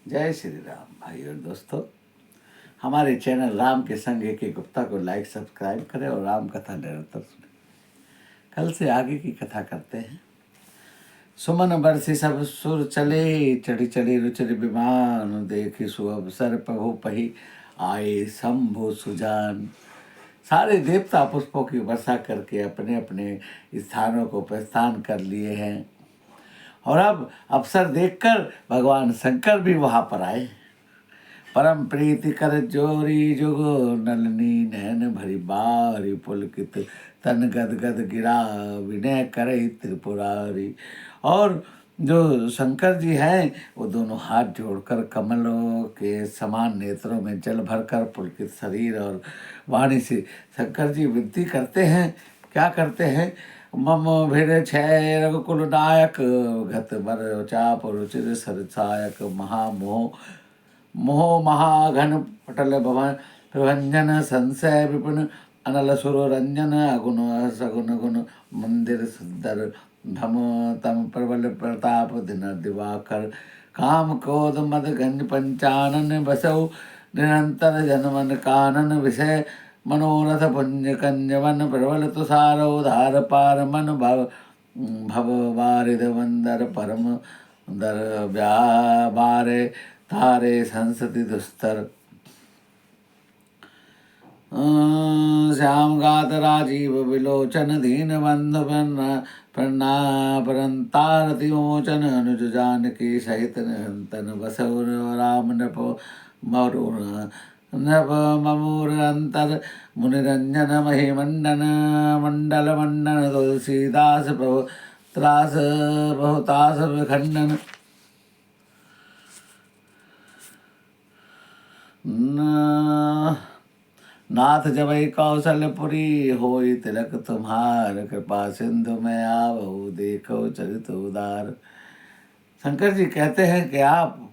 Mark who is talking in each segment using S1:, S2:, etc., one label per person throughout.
S1: जय श्री राम भाई और दोस्तों। हमारे चैनल राम के संग के गुप्ता को लाइक सब्सक्राइब करें और राम कथा निरंतर सुने। कल से आगे की कथा करते हैं। सुमन बरसी सब सुर चले, चढ़ी चढ़ी रुचि विमान, देखी सुअवसर प्रभु पही आए शंभु सुजान। सारे देवता पुष्पों की वर्षा करके अपने अपने स्थानों को प्रस्थान कर लिए हैं और अब अवसर देखकर भगवान शंकर भी वहां पर आए। परम प्रीति कर जोरी जुगो, नलनी नैन भरी बारी, पुलकित तन गद गद गिरा, विनय करे त्रिपुरारी। और जो शंकर जी हैं वो दोनों हाथ जोड़कर कमलों के समान नेत्रों में जल भरकर पुलकित शरीर और वाणी से शंकर जी विनती करते हैं। क्या करते हैं? मम भिड़ छय रघुकुल नायक, घत बर चाप रुचिर सरसायक, महामोह मोह महाघन पटल भवन प्रभंजन, संशय विपुन अनल सुर रंजन, अगुण सगुन गुण मंदिर सुंदर, धम तम प्रबल प्रताप दिन दिवाकर, काम क्रोध मद गंज पंचानन, बसौ निरंतर जनमन कानन, विषय मनोरथ पुंज कंजवन, प्रबल तुषार उधार पार मन, भव भव वारिद वंदर परम दर व्याबारे, तारे संसति दुस्तर। श्याम गात राजीव विलोचन, दीन बंधु परंतारति मोचन, अनुज जानकी सहित निरंतन, बसौ राम नप मरुण नभ ममूर अंतर, मुनिरंजन महिमंडन मंडल मंडन, तुलसीदास प्रभु त्रास बहुतास विखंडन। नाथ जबई कौशलपुरी, होई तिलक तुम्हार, कृपा सिंधु में आवहु, देखो चरित उदार। शंकर जी कहते हैं कि आप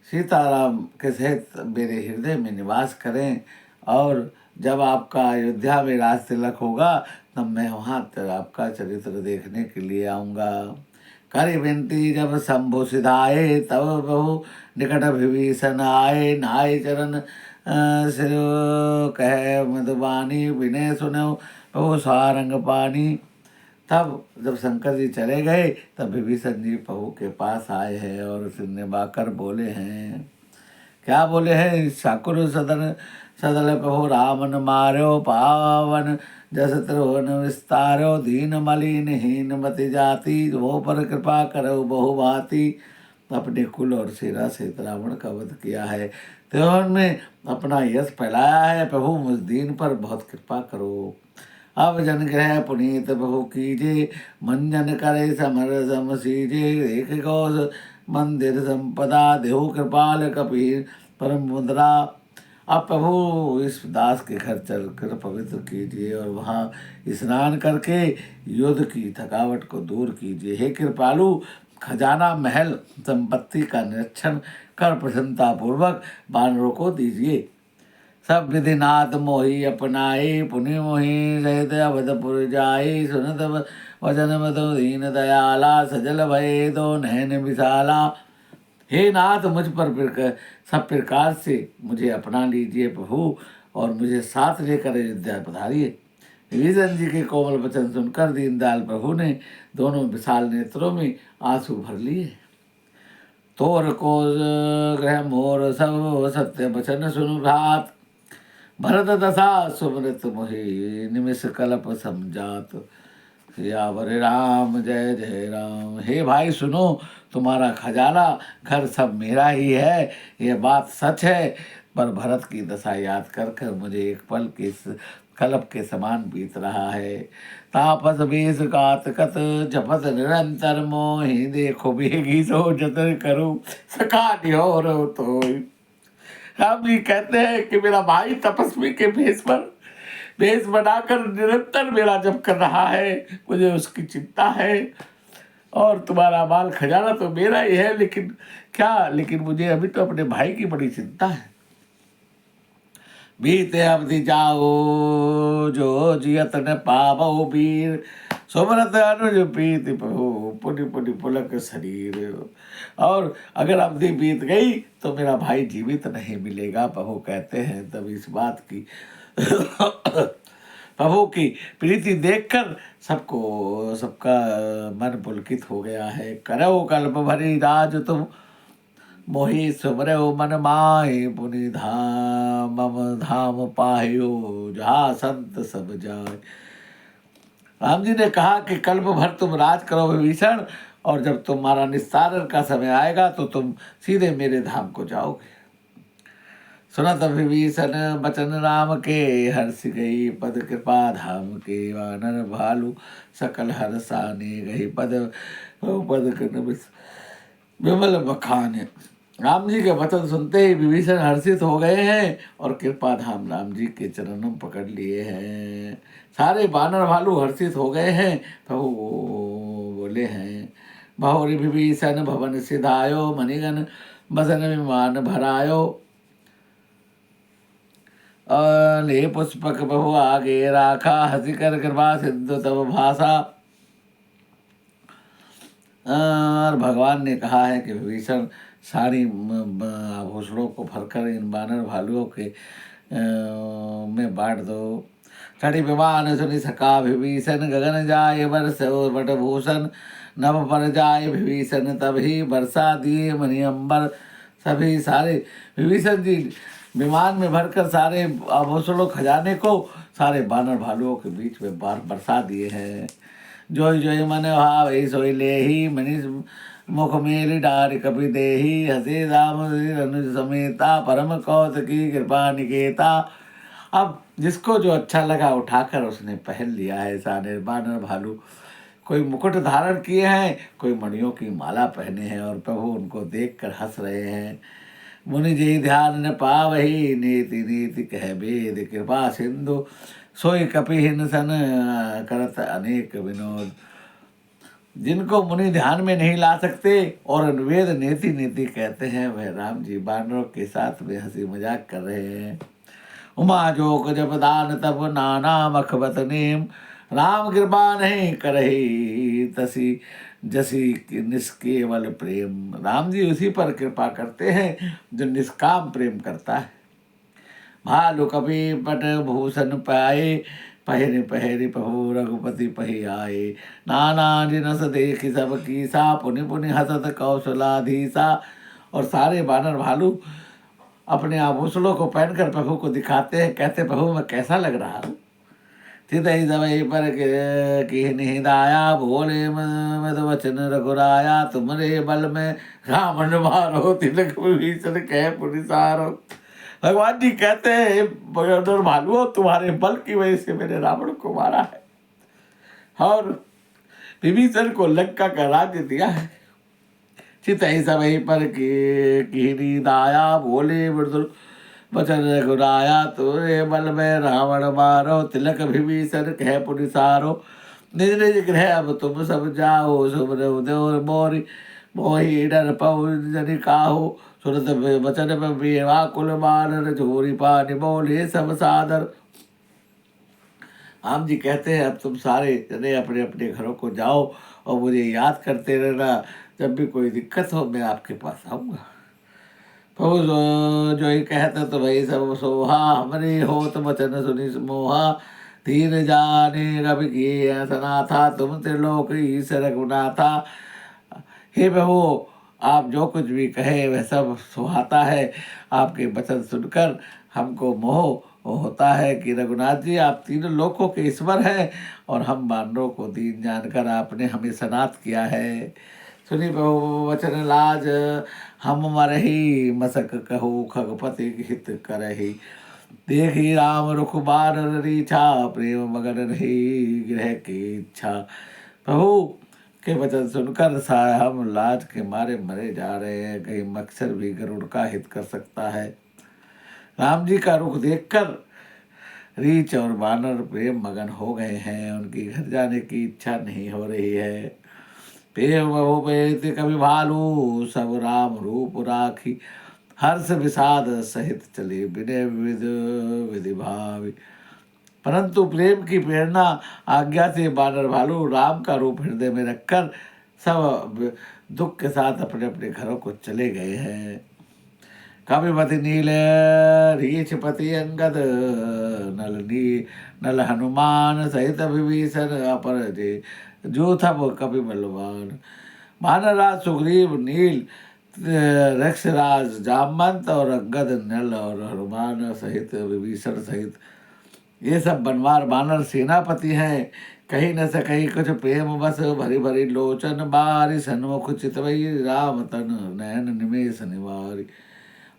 S1: सीताराम के सहित मेरे हृदय में निवास करें और जब आपका अयोध्या में राज तिलक होगा तब मैं वहाँ आपका चरित्र देखने के लिए आऊँगा। करी विनती जब शंभु सिधाए, तब बहु निकट विभीषण आए, नाय चरण सिर कह मधुबानी, विनय सुनो प्रभु सारंग पानी। तब जब शंकर जी चले गए तब विभीषण जी प्रभु के पास आए हैं और सिर बाकर बोले हैं। क्या बोले हैं? शाकुर सदन सदल प्रभु रामन मार्यो, पावन जस त्रिभुवन विस्तारो, दीन मलिन हीन मति जाति, वो पर कृपा करो बहु भांति। अपने कुल और सेना से रावण का वध किया है, त्रिभुवन में अपना यश फैलाया है। प्रभु मुझ दीन पर बहुत कृपा करो। अब जन ग्रह पुनीत प्रभु कीजे, मंजन करे समर सम सीजे, एक गौस मंदिर संपदा, देहु कृपाल कपीर परम मुद्रा। अब प्रभु इस दास के घर चलकर पवित्र कीजिए और वहाँ स्नान करके युद्ध की थकावट को दूर कीजिए। हे कृपालु, खजाना महल संपत्ति का निरीक्षण कर प्रसन्नता पूर्वक बानरों को दीजिए। सब विधि नाथ मोहि अपनाए, पुनि मोहि सहित अवधपुर जाए, सुनत वचन मधु दीन दयाला, सजल भय दो नैन विशाला। हे नाथ, मुझ पर सब प्रकार से मुझे अपना लीजिए प्रभु और मुझे साथ लेकर अयोध्या पधारिए। विभीषण जी के कोमल वचन सुनकर दीनदयाल प्रभु ने दोनों विशाल नेत्रों में आंसू भर लिए। तोर को ग्रह मोर सब सत्य वचन सुनु भ्रात, भरत दशा सुमृत मोहि निमिष कल्प समझात। सियावर राम जय जय राम। हे भाई सुनो, तुम्हारा खजाना घर सब मेरा ही है, यह बात सच है, पर भरत की दशा याद कर कर मुझे एक पल के कल्प के समान बीत रहा है। तापस बेस कात कत जपत निरंतर मोहि, देखो बेगी सो जतन करूं सका निहोर तो। हम ये कहते हैं कि मेरा भाई तपस्वी के भेष बनाकर निरंतर मेरा जप कर रहा है, मुझे उसकी चिंता है। और तुम्हारा माल खजाना तो मेरा ही है, लेकिन मुझे अभी तो अपने भाई की बड़ी चिंता है। बीते अवधि जाओ जो जियत न पावो वीर, सुमरत अनुज प्रीति प्रभु पुनि पुनि पुलक शरीर। और अगर अवधि बीत गई तो मेरा भाई जीवित नहीं मिलेगा। प्रभु कहते हैं तब इस बात की प्रभु की प्रीति देखकर सबका मन पुलकित हो गया है। करो कल्प भरी राज तुम मोहि सुमरो मन माहि पुनि धाम मम धाम पाहियो जहाँ संत सब जाए। राम जी ने कहा कि कल्प भर तुम राज करो विभीषण, और जब तुम्हारा निस्तारण का समय आएगा तो तुम सीधे मेरे धाम को जाओगे। सुनत विभीषण बचन राम के, हर्ष गई पद कृपा धाम के। वानर भालू सकल हर्षाने गई पद पद विमल बखाने। राम जी के वचन सुनते ही विभीषण हर्षित हो गए हैं और कृपा धाम राम जी के चरणों पकड़ लिए हैं। सारे बानर भालू हर्षित हो गए हैं। प्रभु बोले हैं, बहुरी विभीषण भवन सिधायो, मणिगण बसन विमान भरायो। ले पुष्पक बहु आगे राखा, हंसी कर कृपा सिंधु तब भाषा। और भगवान ने कहा है कि विभीषण सारी आभूषणों को भरकर इन बानर भालुओं के में बांट दो। चढ़ी विमान सुनि सका विभीषण, गगन जाए वर्ष वटभूषण। नभ पर जाए विभीषण तभी, वर्षा दिए मणि अंबर सभी। सारे विभीषण जी विमान में भरकर सारे आभूषणों खजाने को सारे बानर भालुओं के बीच में बरसा दिए हैं। जोई जोई मन भावे सोई लेहि, मनीष मुख मेरी डार कपि देहि। हसे राम अनुज समेता, परम कौतकी कृपा निकेता। अब जिसको जो अच्छा लगा उठाकर उसने पहन लिया है। सारे बानर भालू कोई मुकुट धारण किए हैं, कोई मणियों की माला पहने हैं, और प्रभु उनको देखकर हंस रहे हैं। मुनि जी ध्यान न पावही, नीति नीति कह वेद कृपा सिंधु। सोई कपिहिन सन करत अनेक विनोद। जिनको मुनि ध्यान में नहीं ला सकते और वेद नीति नीति कहते हैं, वह राम जी बानरों के साथ में हंसी मजाक कर रहे हैं। उमा जोक जब दान तब नाना मखबत नेम, राम कृपा नहीं करही तसी जसी निष्केवल प्रेम। राम जी उसी पर कृपा करते हैं जो निष्काम प्रेम करता है। भालु कपि पट भूषण पाए, पहरे पहरे प्रभु रघुपति पही आए। नाना जिनस देखी सब कीसा, पुनि पुनि हसत कौशलाधीसा। और सारे बानर भालू अपने आभूषणों को पहनकर प्रभु को दिखाते हैं, कहते प्रभु मैं कैसा लग रहा हूँ। थितहि सबहि पर की निहिदाया, भोले मद वचन रघुराया। तुमरे बल में रावण मारो, तिलक विभीषण कह पुनिसारो। भगवान जी कहते हैं बगैर भालुओं, तुम्हारे बल की वजह से मैंने रावण को मारा है और विभीषण को लंका का राज्य दिया है। चितहि सबहि पर की दाया, बोले मृदुल वचन रघुराया। तुरे बल में रावण मारो, तिलक विभीषण कह पुनिसारो। निज निज गृह अब तुम सब जाओ, सुमरऊ देव मोरी मोहि डर पउ जनि काहू। सुरत वचन व्याकुल बानर, झोरी पानी बोले सब सादर। राम जी कहते हैं अब तुम सारे जने अपने अपने घरों को जाओ और मुझे याद करते रहना। जब भी कोई दिक्कत हो मैं आपके पास आऊँगा। प्रभु जो ही कहता तो भाई सब सोहा, हमरे हो तो वचन सुनि मोहा। धीर जाने रवि की सना था, तुम त्रिलोक ईश रघुनाथा। हे प्रभु आप जो कुछ भी कहे वह सब सुहाता है। आपके वचन सुनकर हमको मोह होता है कि रघुनाथ जी आप तीनों लोकों के ईश्वर हैं और हम बानरों को दीन जानकर आपने हमें सनात किया है। सुनी प्रभु वचन लाज, हम मरही मसक कहू खगपति हित करही। देखी राम रुख बानर रीछा, प्रेम मगन रही गृह की इच्छा। प्रभु के वचन सुनकर हम लाज के मारे मरे जा रहे हैं। कहीं मक्सर भी गरुड़ का हित कर सकता है। राम जी का रुख देखकर रीछ और बानर प्रेम मगन हो गए हैं। उनकी घर जाने की इच्छा नहीं हो रही है। प्रेम बहु पेत कवि भालू, सब राम रूप राखी। हर्ष विषाद सहित चले, विनय विधि भावी। परंतु प्रेम की प्रेरणा आज्ञा से बानर भालू राम का रूप हृदय में रखकर सब दुख के साथ अपने अपने घरों को चले गए हैं। कविपति नील रीछपति अंगद नल हनुमान सहित विभीषण अपर जे जो था वो कवि बलवान। वानरराज सुग्रीव नील रक्षराज जामवंत और अंगद नल और हनुमान सहित विभीषण सहित ये सब बनवार बानर सेनापति हैं। कहीं न सकई कुछ प्रेम बस भरी भरी लोचन बारी सन्मुख चितवई राम तन नयन निमेष निवारी।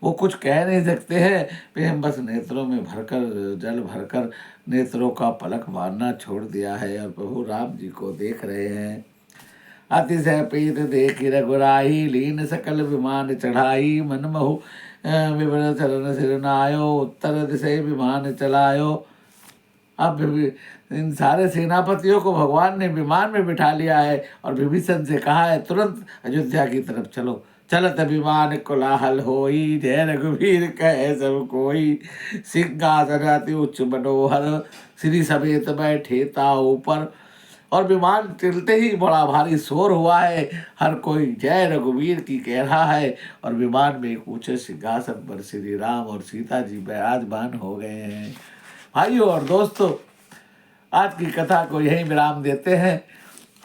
S1: वो कुछ कह नहीं सकते हैं, प्रेम बस नेत्रों में भरकर जल भरकर नेत्रों का पलक मारना छोड़ दिया है और प्रभु राम जी को देख रहे हैं। अतिशय प्रीत देखी रघुराई लीन सकल विमान चढ़ाई मन महु विवर चरण सिर नायो उत्तर दिशा विमान चलायो। अब इन सारे सेनापतियों को भगवान ने विमान में बिठा लिया है और विभीषण से कहा है तुरंत अयोध्या की तरफ चलो। चलत विमान कोलाहल होई जय रघुवीर कहे सब कोई सिंहासन अति उच्च मनोहर श्री समेत बैठे ता ऊपर। और विमान चलते ही बड़ा भारी शोर हुआ है, हर कोई जय रघुवीर की कह रहा है और विमान में एक ऊंचे सिंहासन पर श्री राम और सीता जी विराजमान हो गए हैं। भाइयों और दोस्तों, आज की कथा को यहीं विराम देते हैं।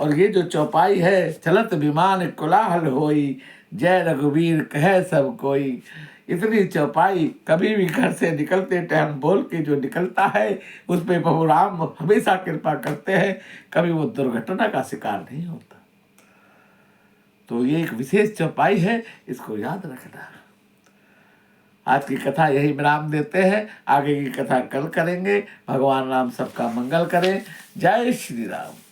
S1: और ये जो चौपाई है, चलत विमान कोलाहल होई जय रघुवीर कहे सब कोई, इतनी चौपाई कभी भी घर से निकलते टाइम बोल के जो निकलता है उस पे प्रभु राम हमेशा कृपा करते हैं, कभी वो दुर्घटना का शिकार नहीं होता। तो ये एक विशेष चौपाई है, इसको याद रखना। आज की कथा यही विराम देते हैं, आगे की कथा कल करेंगे। भगवान राम सबका मंगल करें। जय श्री राम।